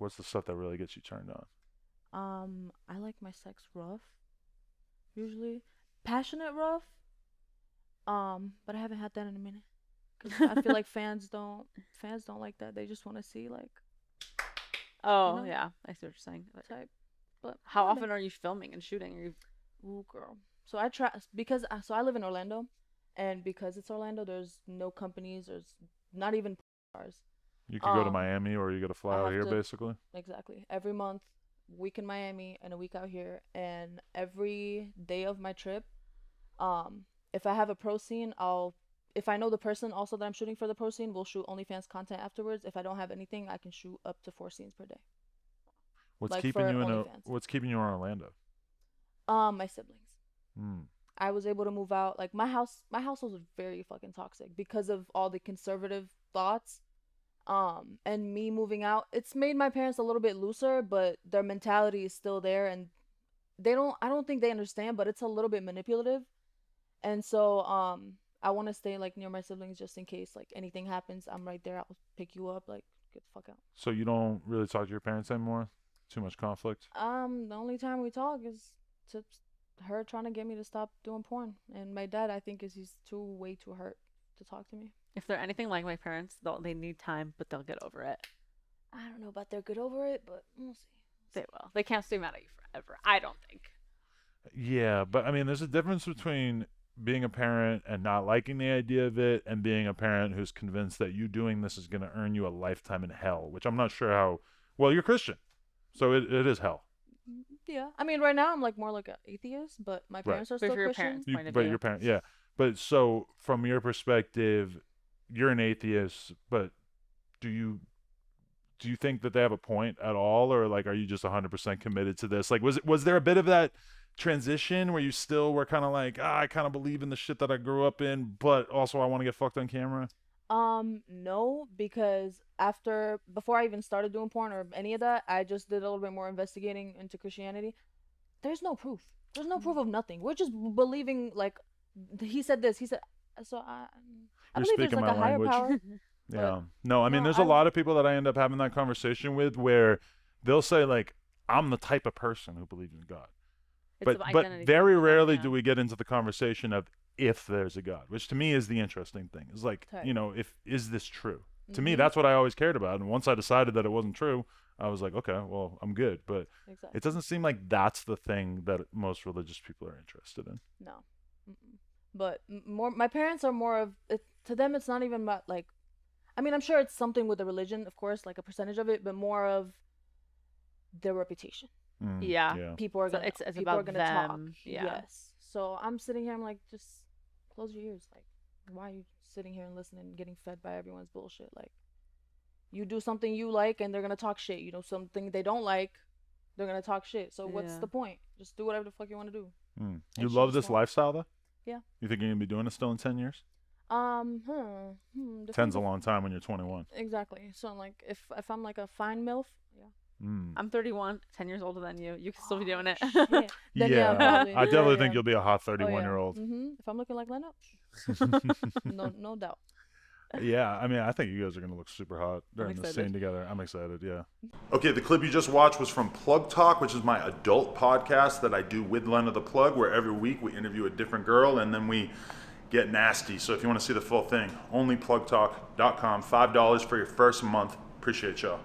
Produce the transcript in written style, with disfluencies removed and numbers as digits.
what's the stuff that really gets you turned on? I like my sex rough, usually passionate rough. But I haven't had that in a minute. Cause I feel like fans don't like that. They just want to see like you Oh know yeah, I see what you're saying. But type. But how one day. often are you filming and shooting? Are you? Ooh, girl. So I try because so I live in Orlando, and because it's Orlando, there's no companies. There's not even stars. You could go to Um, Miami or you got to fly I out have here, to basically. exactly every month, week in Miami and a week out here, and every day of my trip, um, if I have a pro scene, if I know the person also that I'm shooting for the pro scene, we'll shoot OnlyFans content afterwards. If I don't have anything, I can shoot up to 4 scenes per day, like for OnlyFans. What's keeping you in Orlando? My siblings. Hmm. I was able to move out. Like my house was very fucking toxic because of all the conservative thoughts. And me moving out, it's made my parents a little bit looser, but their mentality is still there, and I don't think they understand, but it's a little bit manipulative. And so I want to stay like near my siblings just in case like anything happens. I'm right there. I'll pick you up. Like get the fuck out. So you don't really talk to your parents anymore? Too much conflict? The only time we talk is to her trying to get me to stop doing porn, and my dad I think is he's way too hurt to talk to me. If they're anything like my parents, they need time, but they'll get over it. I don't know about they're good over it, but we'll see. They will. They can't stay mad at you forever. I don't think. Yeah, but I mean, there's a difference between being a parent and not liking the idea of it and being a parent who's convinced that you doing this is going to earn you a lifetime in hell, which I'm not sure how. Well, you're Christian, so it is hell. Yeah, I mean, right now I'm like more like an atheist, but my Right. parents are But still for your Christian. parents' point of But view, your parent, yeah. But so from your perspective, you're an atheist, but do you do you think that they have a point at all, or like are you just 100% committed to this? Like was there a bit of that transition where you still were kind of like, I kind of believe in the shit that I grew up in, but also I want to get fucked on camera? No, because before I even started doing porn or any of that, I just did a little bit more investigating into Christianity. There's no proof. There's no proof of nothing. We're just believing like he said this. He said so. I You're believe there's speaking like my a higher language. power. But Yeah. No, I mean, no, there's a lot of people that I end up having that conversation with where they'll say like, I'm the type of person who believes in God. it's But the but identity thing very for them, rarely yeah. do we get into the conversation of if there's a God, which to me is the interesting thing. Is like, okay. if is this true? To me, Mhm. that's what I always cared about. And once I decided that it wasn't true, I was like, okay, well, I'm good. But Exactly. it doesn't seem like that's the thing that most religious people are interested in. No. Mm-mm. But more, my parents are more of it. To them, it's not even about like. I mean, I'm sure it's something with the religion, of course, like a percentage of it, but more of their reputation. Yeah. Yeah. People are So gonna it's people are about gonna talk. them. Yeah. Yes. So I'm sitting here. I'm like, just close your ears. Like, why are you sitting here and listening, and getting fed by everyone's bullshit? Like, you do something you like, and they're gonna talk shit. You know, something they don't like, they're gonna talk shit. So what's Yeah. the point? Just do whatever the fuck you want to do. You And she love just this won't. lifestyle, though? Yeah. You think you're going to be doing it still in 10 years? Depends 10's a long time when you're 21. exactly. So like, if I'm like a fine milf, yeah. I'm 31, 10 years older than you. You can still be doing it. Shit. Then yeah, Yeah, probably. I definitely think Yeah. you'll be a hot Oh yeah. 31-year-old. If I'm looking like Lena, no doubt. Yeah, I mean, I think you guys are going to look super hot during the excited. scene together. I'm excited, yeah. Okay, the clip you just watched was from Plug Talk, which is my adult podcast that I do with Lena the Plug, where every week we interview a different girl and then we get nasty. So if you want to see the full thing, onlyplugtalk.com, $5 for your first month. Appreciate y'all.